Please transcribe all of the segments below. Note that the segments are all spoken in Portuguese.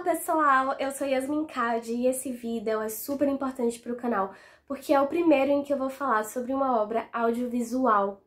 Olá pessoal, eu sou Yasmin Cade e esse vídeo é super importante para o canal, porque é o primeiro em que eu vou falar sobre uma obra audiovisual.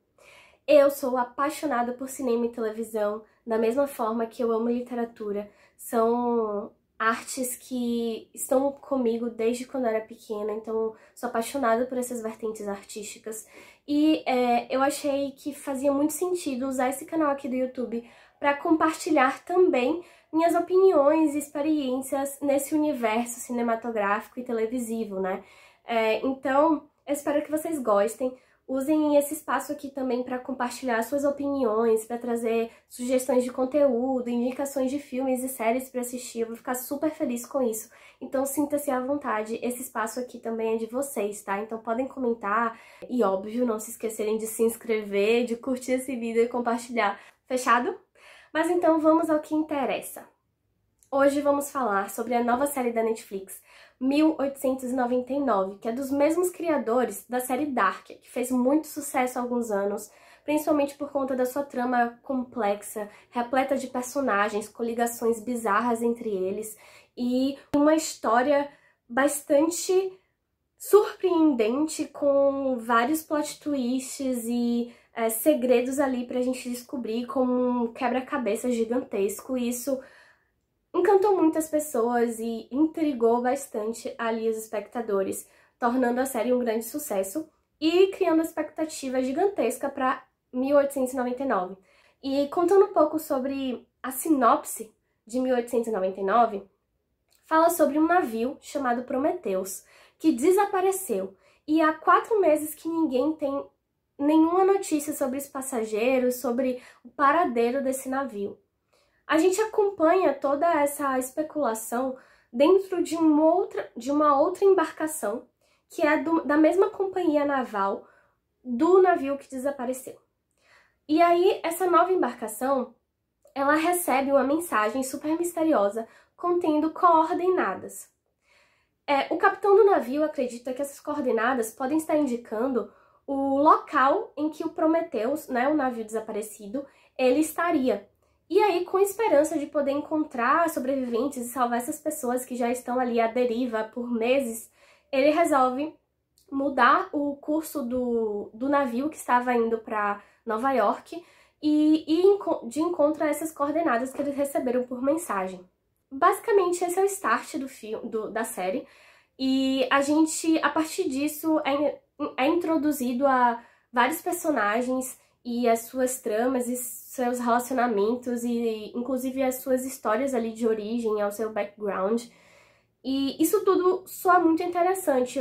Eu sou apaixonada por cinema e televisão, da mesma forma que eu amo literatura. São artes que estão comigo desde quando eu era pequena, então sou apaixonada por essas vertentes artísticas. E eu achei que fazia muito sentido usar esse canal aqui do YouTube para compartilhar também minhas opiniões e experiências nesse universo cinematográfico e televisivo, né? Então, eu espero que vocês gostem. Usem esse espaço aqui também para compartilhar suas opiniões, para trazer sugestões de conteúdo, indicações de filmes e séries para assistir. Eu vou ficar super feliz com isso. Então sinta-se à vontade, esse espaço aqui também é de vocês, tá? Então podem comentar e, óbvio, não se esquecerem de se inscrever, de curtir esse vídeo e compartilhar. Fechado? Mas então vamos ao que interessa. Hoje vamos falar sobre a nova série da Netflix, 1899, que é dos mesmos criadores da série Dark, que fez muito sucesso há alguns anos, principalmente por conta da sua trama complexa, repleta de personagens, com ligações bizarras entre eles, e uma história bastante surpreendente, com vários plot twists e segredos ali pra gente descobrir, como um quebra-cabeça gigantesco. E isso encantou muitas pessoas e intrigou bastante ali os espectadores, tornando a série um grande sucesso e criando expectativa gigantesca para 1899. E contando um pouco sobre a sinopse de 1899, fala sobre um navio chamado Prometheus, que desapareceu, e há 4 meses que ninguém tem nenhuma notícia sobre os passageiros, sobre o paradeiro desse navio. A gente acompanha toda essa especulação dentro de uma outra embarcação, que é da mesma companhia naval do navio que desapareceu. E aí, essa nova embarcação, ela recebe uma mensagem super misteriosa contendo coordenadas. O capitão do navio acredita que essas coordenadas podem estar indicando o local em que o Prometheus, né, o navio desaparecido, ele estaria. E aí, com esperança de poder encontrar sobreviventes e salvar essas pessoas que já estão ali à deriva por meses, ele resolve mudar o curso do navio que estava indo para Nova York e ir de encontro a essas coordenadas que eles receberam por mensagem. Basicamente, esse é o start da série, e a gente, a partir disso, é introduzido a vários personagens e as suas tramas e seus relacionamentos e inclusive as suas histórias ali de origem, ao seu background. E isso tudo soa muito interessante.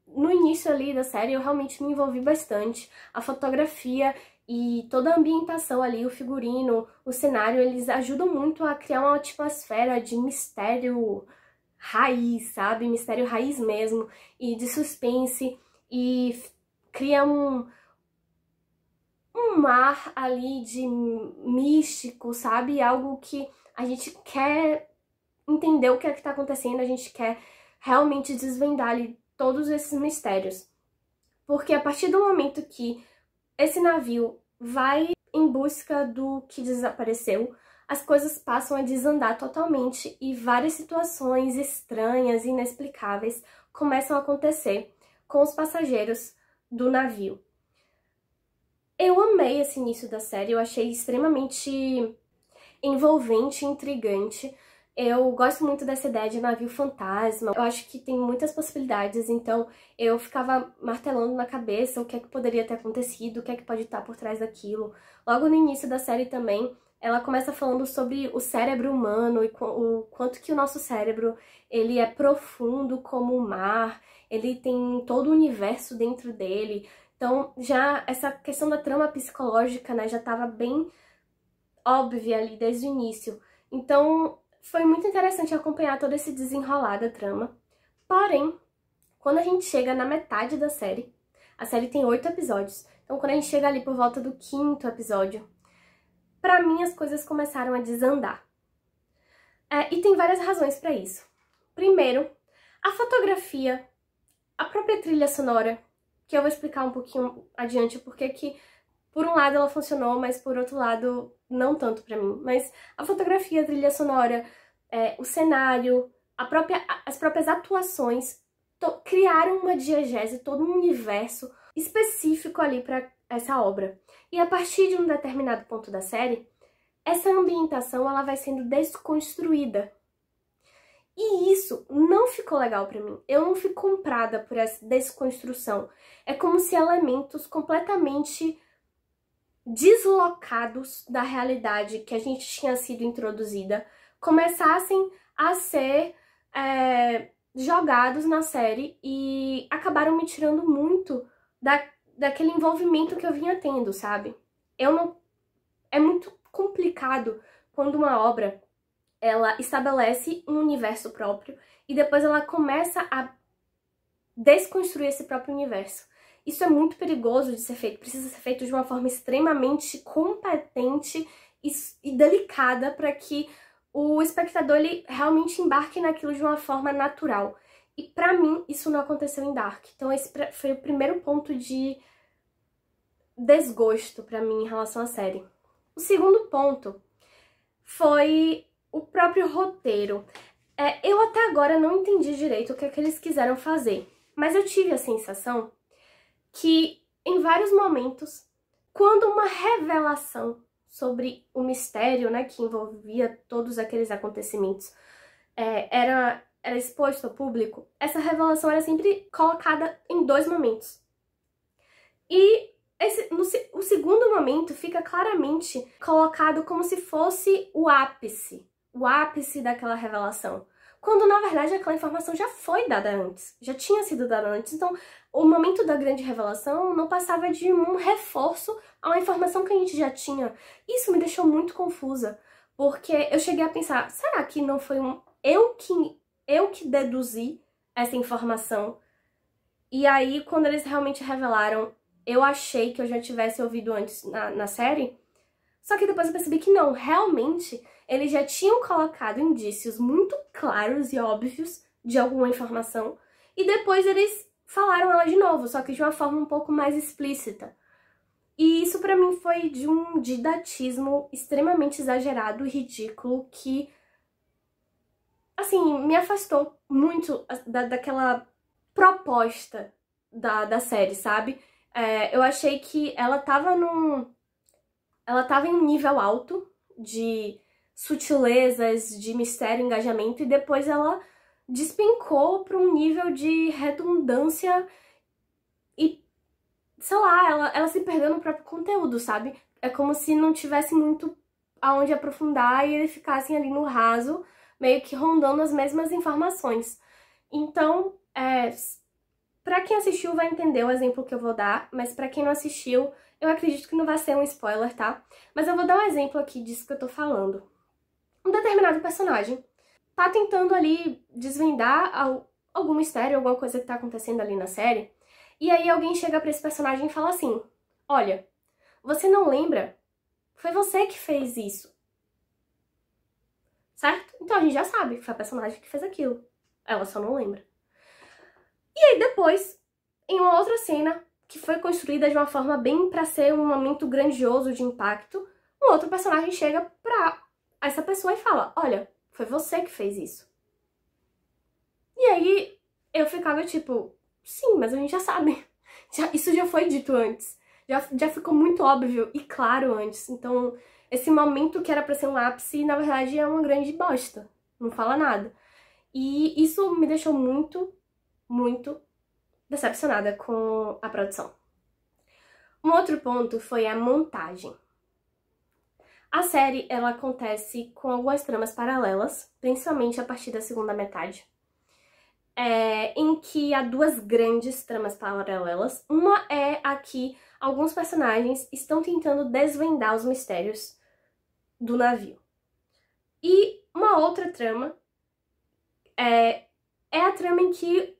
No início ali da série eu realmente me envolvi bastante. A fotografia e toda a ambientação ali, o figurino, o cenário, eles ajudam muito a criar uma atmosfera de mistério raiz, sabe? Mistério raiz mesmo, e de suspense, e cria um mar ali de místico, sabe? Algo que a gente quer entender o que é que tá acontecendo, a gente quer realmente desvendar ali todos esses mistérios. Porque a partir do momento que esse navio vai em busca do que desapareceu, as coisas passam a desandar totalmente e várias situações estranhas e inexplicáveis começam a acontecer com os passageiros do navio. Eu amei esse início da série, eu achei extremamente envolvente, intrigante. Eu gosto muito dessa ideia de navio fantasma, eu acho que tem muitas possibilidades, então eu ficava martelando na cabeça o que é que poderia ter acontecido, o que é que pode estar por trás daquilo. Logo no início da série também, ela começa falando sobre o cérebro humano e o quanto que o nosso cérebro ele é profundo como o mar, ele tem todo o universo dentro dele. Então, já essa questão da trama psicológica, né, já estava bem óbvia ali desde o início. Então, foi muito interessante acompanhar todo esse desenrolar da trama. Porém, quando a gente chega na metade da série, a série tem 8 episódios, então quando a gente chega ali por volta do 5º episódio, pra mim as coisas começaram a desandar. E tem várias razões pra isso. Primeiro, a fotografia, a própria trilha sonora, que eu vou explicar um pouquinho adiante porque que, por um lado, ela funcionou, mas por outro lado, não tanto pra mim. Mas a fotografia, a trilha sonora, o cenário, as próprias atuações criaram uma diegese, todo um universo específico ali para essa obra. E a partir de um determinado ponto da série, essa ambientação ela vai sendo desconstruída. E isso não ficou legal pra mim. Eu não fui comprada por essa desconstrução. É como se elementos completamente deslocados da realidade que a gente tinha sido introduzida começassem a ser jogados na série e acabaram me tirando muito daquele envolvimento que eu vinha tendo, sabe? É muito complicado quando uma obra ela estabelece um universo próprio e depois ela começa a desconstruir esse próprio universo. Isso é muito perigoso de ser feito, precisa ser feito de uma forma extremamente competente e delicada para que o espectador ele realmente embarque naquilo de uma forma natural. E pra mim, isso não aconteceu em Dark. Então esse foi o primeiro ponto de desgosto pra mim em relação à série. O segundo ponto foi o próprio roteiro. Eu até agora não entendi direito o que é que eles quiseram fazer, mas eu tive a sensação que em vários momentos, quando uma revelação sobre o mistério, né, que envolvia todos aqueles acontecimentos, era exposto ao público, essa revelação era sempre colocada em 2 momentos. E o segundo momento fica claramente colocado como se fosse o ápice daquela revelação. Quando, na verdade, aquela informação já foi dada antes, já tinha sido dada antes. Então, o momento da grande revelação não passava de um reforço a uma informação que a gente já tinha. Isso me deixou muito confusa, porque eu cheguei a pensar, será que não foi eu que deduzi essa informação? E aí, quando eles realmente revelaram, eu achei que eu já tivesse ouvido antes na série, só que depois eu percebi que não, realmente eles já tinham colocado indícios muito claros e óbvios de alguma informação, e depois eles falaram ela de novo, só que de uma forma um pouco mais explícita. E isso pra mim foi de um didatismo extremamente exagerado e ridículo que, assim, me afastou muito daquela proposta da série, sabe? Eu achei que ela tava em um nível alto de sutilezas, de mistério, engajamento, e depois ela despencou para um nível de redundância e, sei lá, ela se perdeu no próprio conteúdo, sabe? É como se não tivesse muito aonde aprofundar e eles ficassem ali no raso, meio que rondando as mesmas informações. Então, pra quem assistiu vai entender o exemplo que eu vou dar, mas pra quem não assistiu, eu acredito que não vai ser um spoiler, tá? Mas eu vou dar um exemplo aqui disso que eu tô falando. Um determinado personagem tá tentando ali desvendar algum mistério, alguma coisa que tá acontecendo ali na série, e aí alguém chega pra esse personagem e fala assim, olha, você não lembra? Foi você que fez isso. Certo? Então a gente já sabe que foi a personagem que fez aquilo. Ela só não lembra. E aí depois, em uma outra cena, que foi construída de uma forma bem pra ser um momento grandioso de impacto, um outro personagem chega pra essa pessoa e fala, olha, foi você que fez isso. E aí eu ficava tipo, sim, mas a gente já sabe. Isso já foi dito antes. Já ficou muito óbvio e claro antes. Então, esse momento que era pra ser um ápice, na verdade é uma grande bosta. Não fala nada. E isso me deixou muito, muito decepcionada com a produção. Um outro ponto foi a montagem. A série, ela acontece com algumas tramas paralelas, principalmente a partir da segunda metade, em que há 2 grandes tramas paralelas. Uma é a que alguns personagens estão tentando desvendar os mistérios do navio. E uma outra trama é a trama em que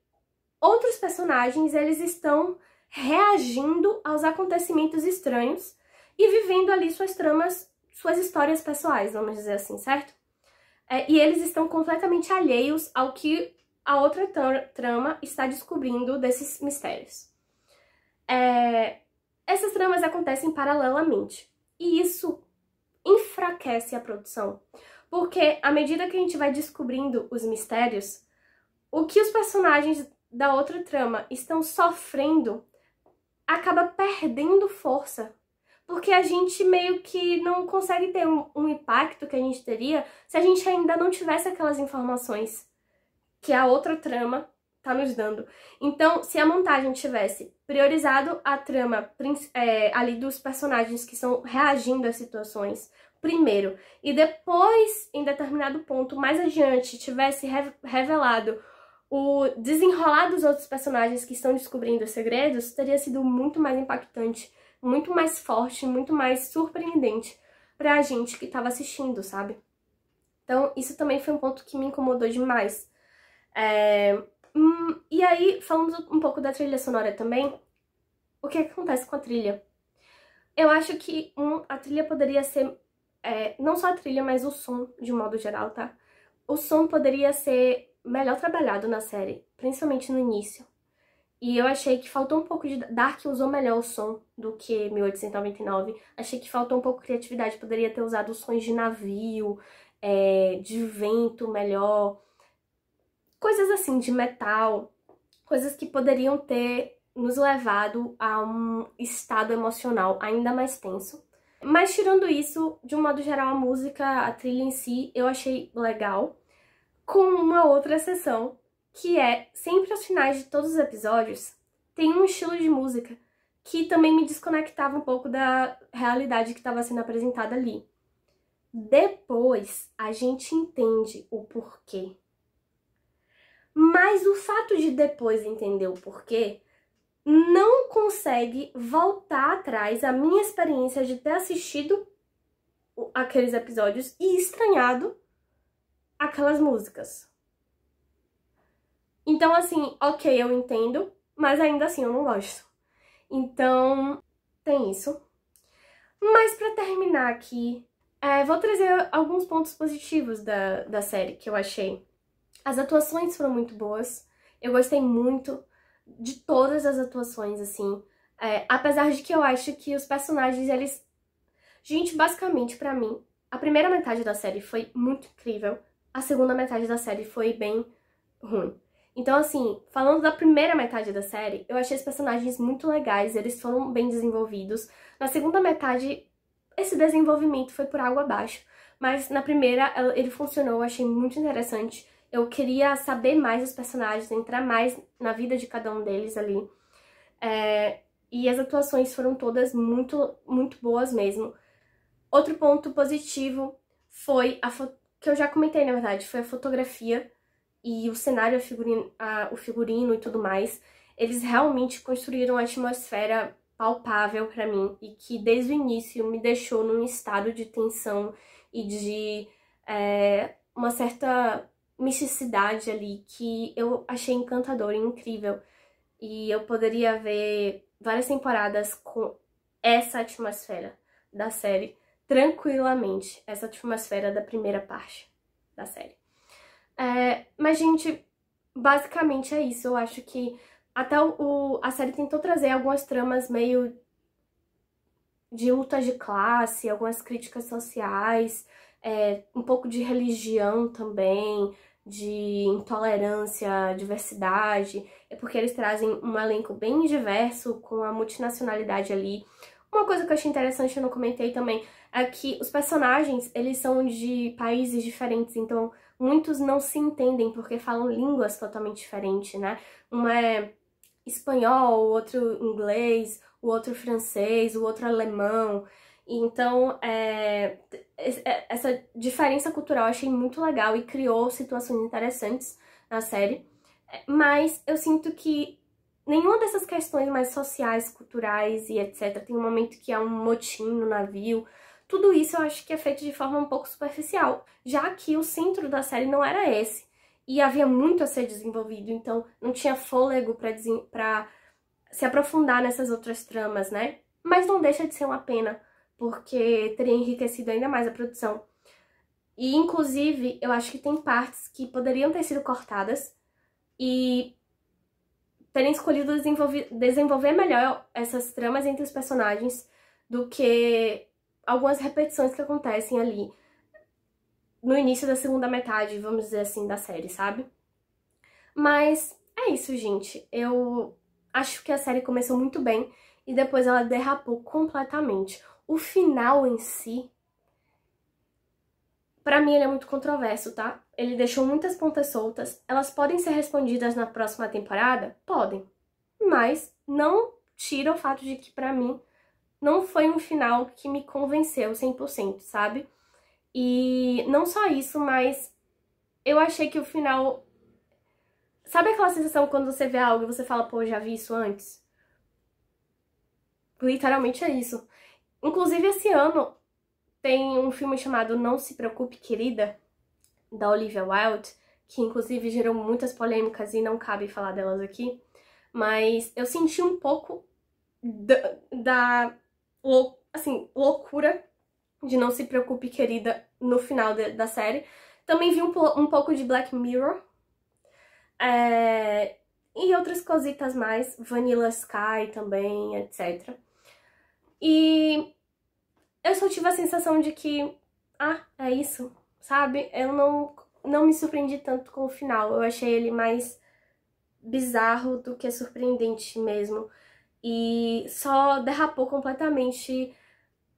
outros personagens, eles estão reagindo aos acontecimentos estranhos e vivendo ali suas tramas, suas histórias pessoais, vamos dizer assim, certo? E eles estão completamente alheios ao que a outra trama está descobrindo desses mistérios. Essas tramas acontecem paralelamente, e isso enfraquece a produção, Porque à medida que a gente vai descobrindo os mistérios, o que os personagens da outra trama estão sofrendo acaba perdendo força. Porque a gente meio que não consegue ter um impacto que a gente teria se a gente ainda não tivesse aquelas informações que a outra trama tá nos dando. Então, se a montagem tivesse priorizado a trama ali dos personagens que estão reagindo às situações primeiro, e depois, em determinado ponto, mais adiante, tivesse revelado o desenrolar dos outros personagens que estão descobrindo os segredos, teria sido muito mais impactante, muito mais forte, muito mais surpreendente pra gente que tava assistindo, sabe? Então, isso também foi um ponto que me incomodou demais. E aí, falando um pouco da trilha sonora também, o que acontece com a trilha? Eu acho que a trilha poderia ser, não só a trilha, mas o som, de um modo geral, tá? O som poderia ser melhor trabalhado na série, principalmente no início. E eu achei que faltou um pouco de... Dark usou melhor o som do que 1899. Achei que faltou um pouco de criatividade, poderia ter usado sons de navio, de vento melhor, coisas assim, de metal, coisas que poderiam ter nos levado a um estado emocional ainda mais tenso. Mas tirando isso, de um modo geral, a música, a trilha em si, eu achei legal, com uma outra exceção, que é, sempre aos finais de todos os episódios, tem um estilo de música que também me desconectava um pouco da realidade que estava sendo apresentada ali. Depois, a gente entende o porquê. Mas o fato de depois entender o porquê não consegue voltar atrás a minha experiência de ter assistido aqueles episódios e estranhado aquelas músicas. Então, assim, ok, eu entendo, mas ainda assim eu não gosto. Então, tem isso. Mas pra terminar aqui, vou trazer alguns pontos positivos da série que eu achei. As atuações foram muito boas, eu gostei muito de todas as atuações, assim. Apesar de que eu acho que os personagens, eles... Gente, basicamente, pra mim, a primeira metade da série foi muito incrível, a segunda metade da série foi bem ruim. Então, assim, falando da primeira metade da série, eu achei os personagens muito legais, eles foram bem desenvolvidos. Na segunda metade, esse desenvolvimento foi por água abaixo, mas na primeira ele funcionou, eu achei muito interessante. Eu queria saber mais dos personagens, entrar mais na vida de cada um deles ali. E as atuações foram todas muito, muito boas mesmo. Outro ponto positivo foi, que eu já comentei na verdade, foi a fotografia e o cenário, o figurino e tudo mais. Eles realmente construíram uma atmosfera palpável pra mim e que desde o início me deixou num estado de tensão e de uma certa misticidade ali que eu achei encantador e incrível. E eu poderia ver várias temporadas com essa atmosfera da série tranquilamente, essa atmosfera da primeira parte da série. Mas, gente, basicamente é isso. Eu acho que até a série tentou trazer algumas tramas meio de luta de classe, algumas críticas sociais, um pouco de religião também, de intolerância, diversidade, porque eles trazem um elenco bem diverso, com a multinacionalidade ali. Uma coisa que eu achei interessante, eu não comentei também, é que os personagens, eles são de países diferentes, então muitos não se entendem porque falam línguas totalmente diferentes, né? Um é espanhol, o outro inglês, o outro francês, o outro alemão. Então, essa diferença cultural eu achei muito legal e criou situações interessantes na série. Mas eu sinto que nenhuma dessas questões mais sociais, culturais e etc. Tem um momento que há um motim no navio. Tudo isso eu acho que é feito de forma um pouco superficial, já que o centro da série não era esse. E havia muito a ser desenvolvido, então não tinha fôlego pra se aprofundar nessas outras tramas, né? Mas não deixa de ser uma pena, porque teria enriquecido ainda mais a produção. E, inclusive, eu acho que tem partes que poderiam ter sido cortadas e terem escolhido desenvolver melhor essas tramas entre os personagens do que algumas repetições que acontecem ali. no início da segunda metade, vamos dizer assim, da série, sabe? Mas é isso, gente. Eu acho que a série começou muito bem e depois ela derrapou completamente. O final em si, pra mim, ele é muito controverso, tá? Ele deixou muitas pontas soltas. Elas podem ser respondidas na próxima temporada? Podem. Mas não tira o fato de que, pra mim, não foi um final que me convenceu 100%, sabe? E não só isso, mas eu achei que o final... Sabe aquela sensação quando você vê algo e você fala, pô, já vi isso antes? Literalmente é isso. Inclusive, esse ano tem um filme chamado Não Se Preocupe, Querida, da Olivia Wilde, que inclusive gerou muitas polêmicas e não cabe falar delas aqui, mas eu senti um pouco assim, loucura de Não Se Preocupe, Querida no final da série. Também vi um pouco de Black Mirror, e outras cositas mais, Vanilla Sky também, etc. E eu só tive a sensação de que, é isso, sabe? Eu não me surpreendi tanto com o final. Eu achei ele mais bizarro do que surpreendente mesmo. E só derrapou completamente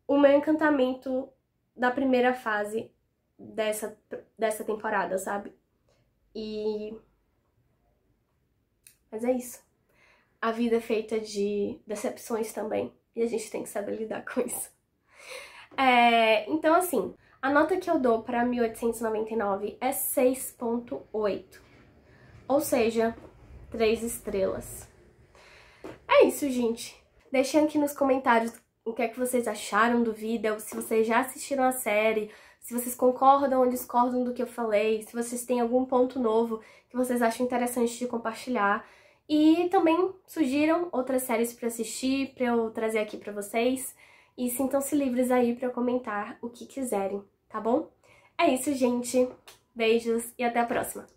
o meu encantamento da primeira fase dessa temporada, sabe? Mas é isso. A vida é feita de decepções também. E a gente tem que saber lidar com isso. Então, assim, a nota que eu dou para 1899 é 6.8. Ou seja, 3 estrelas. É isso, gente. Deixem aqui nos comentários o que é que vocês acharam do vídeo, se vocês já assistiram a série, se vocês concordam ou discordam do que eu falei, se vocês têm algum ponto novo que vocês acham interessante de compartilhar. E também sugiram outras séries para assistir, para eu trazer aqui para vocês. E sintam-se livres aí para comentar o que quiserem, tá bom? É isso, gente. Beijos e até a próxima.